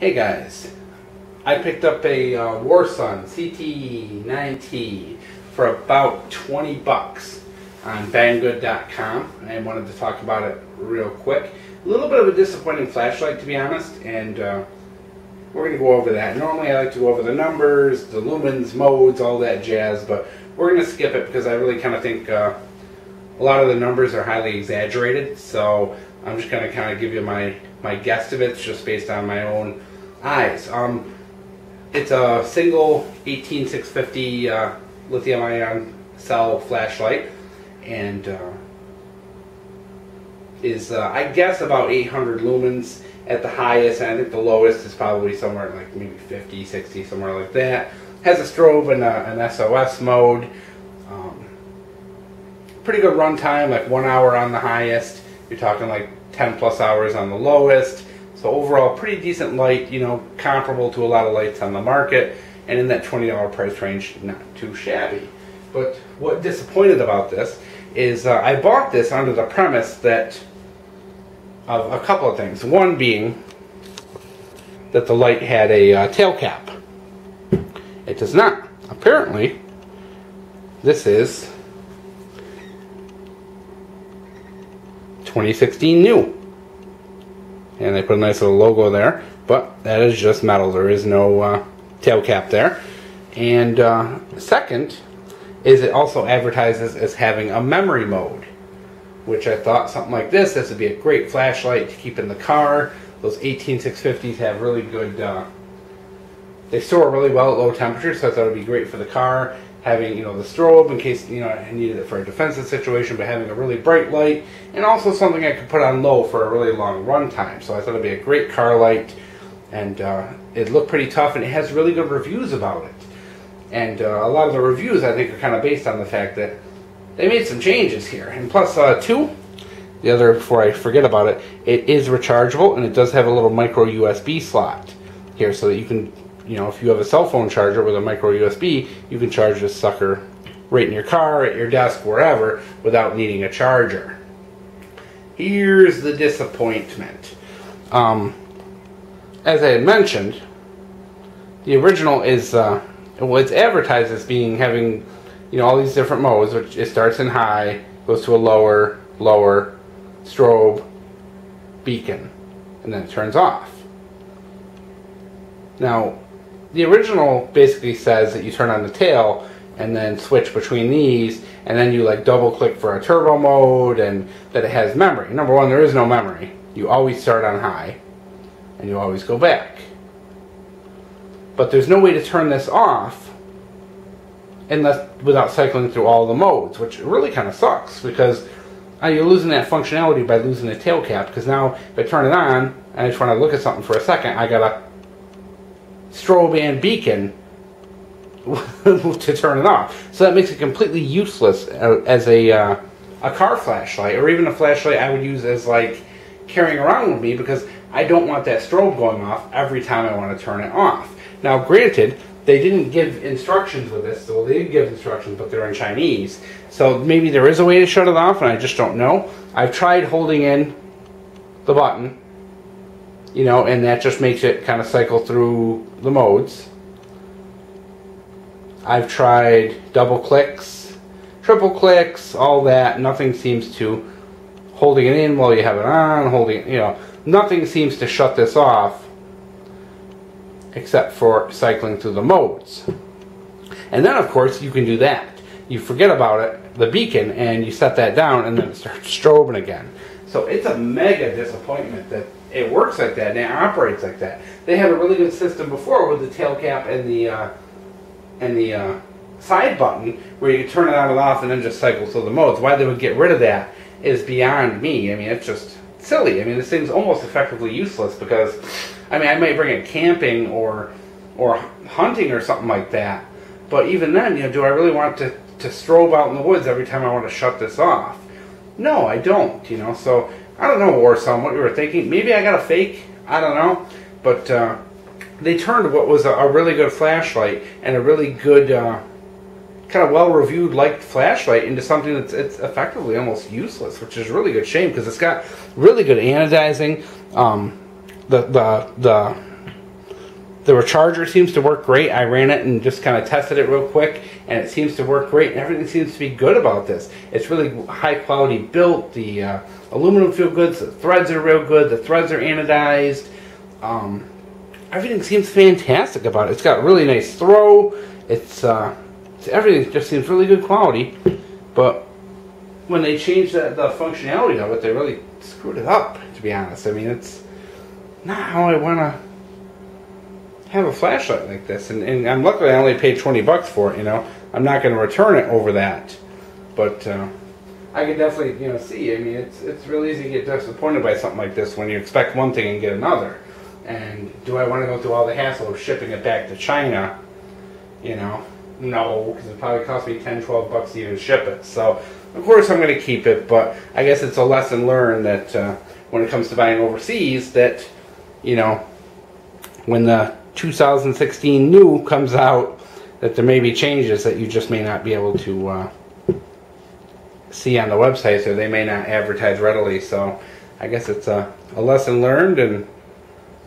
Hey guys, I picked up a Warsun CT9T for about 20 bucks on banggood.com, and I wanted to talk about it real quick. A little bit of a disappointing flashlight, to be honest, and we're going to go over that. Normally I like to go over the numbers, the lumens, modes, all that jazz, but we're going to skip it because I really kind of think a lot of the numbers are highly exaggerated, so I'm just going to kind of give you my guesstimates just based on my own eyes. It's a single 18650 lithium-ion cell flashlight, and is I guess about 800 lumens at the highest, and I think the lowest is probably somewhere like maybe 50, 60, somewhere like that. Has a strobe and an SOS mode. Pretty good run time, like 1 hour on the highest. You're talking like 10 plus hours on the lowest. So overall, pretty decent light, you know, comparable to a lot of lights on the market, and in that $20 price range, not too shabby. But what disappointed about this is I bought this under the premise that of a couple of things. One being that the light had a tail cap. It does not. Apparently, this is 2016 new. And they put a nice little logo there, but that is just metal. There is no tail cap there. And second is it also advertises as having a memory mode, which I thought something like this would be a great flashlight to keep in the car. Those 18650s have really good, they store really well at low temperatures, so I thought it would be great for the car. Having, you know, the strobe in case, you know, I needed it for a defensive situation, but having a really bright light, and also something I could put on low for a really long run time. So I thought it'd be a great car light, and it looked pretty tough, and it has really good reviews about it. And a lot of the reviews, I think, are kind of based on the fact that they made some changes here. And plus, the other, before I forget about it, it is rechargeable, and it does have a little micro USB slot here so that you can, you know, if you have a cell phone charger with a micro USB, you can charge this sucker right in your car, at your desk, wherever, without needing a charger. Here's the disappointment. As I had mentioned, the original is, well, it's advertised as having, you know, all these different modes, which it starts in high, goes to a lower, strobe, beacon, and then it turns off. Now, the original basically says that you turn on the tail and then switch between these, and then you like double click for a turbo mode, and that it has memory. Number one, there is no memory. You always start on high and you always go back. But there's no way to turn this off without cycling through all the modes, which really kind of sucks, because you're losing that functionality by losing the tail cap, because now if I turn it on and I just want to look at something for a second, I gotta strobe and beacon to turn it off. So that makes it completely useless as a car flashlight, or even a flashlight I would use as like carrying around with me, because I don't want that strobe going off every time I want to turn it off. Now granted, they didn't give instructions with this, so they did give instructions, but they're in Chinese, so maybe there is a way to shut it off and I just don't know. I've tried holding in the button, you know, and that just makes it kind of cycle through the modes. I've tried double clicks, triple clicks, all that. Nothing seems to, holding it in while you have it on, holding it, you know, nothing seems to shut this off except for cycling through the modes. And then of course you can do that. You forget about it, the beacon, and you set that down, and then it starts strobing again. So it's a mega disappointment that it works like that and it operates like that. They had a really good system before with the tail cap and the side button where you could turn it on and off and then just cycle through the modes. Why they would get rid of that is beyond me. I mean, it's just silly. I mean, this thing's almost effectively useless, because I mean, I might bring it camping or hunting or something like that, but even then, you know, do I really want to strobe out in the woods every time I want to shut this off? No, I don't, you know. So I don't know, Warsun, what you were thinking. Maybe I got a fake, I don't know, but they turned what was a really good flashlight and a really good kind of well-reviewed, liked flashlight into something that's effectively almost useless, which is a really good shame, because it's got really good anodizing. The The recharger seems to work great. I ran it and just kind of tested it real quick, and it seems to work great. And everything seems to be good about this. It's really high quality built. The aluminum feel good. The threads are real good. The threads are anodized. Everything seems fantastic about it. It's got really nice throw. Everything just seems really good quality. But when they changed the functionality of it, they really screwed it up, to be honest. I mean, it's not how I want to have a flashlight like this, and I'm luckily I only paid 20 bucks for it. You know, I'm not going to return it over that, but I can definitely, you know, see. I mean, it's real easy to get disappointed by something like this when you expect one thing and get another. And do I want to go through all the hassle of shipping it back to China? You know, no, because it probably cost me 10, 12 bucks to even ship it. So of course I'm going to keep it, but I guess it's a lesson learned that when it comes to buying overseas, that, you know, when the 2016 new comes out, that there may be changes that you just may not be able to see on the website, so they may not advertise readily. So I guess it's a lesson learned, and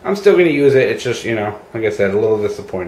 I'm still going to use it. It's just, you know, like I said, a little disappointing.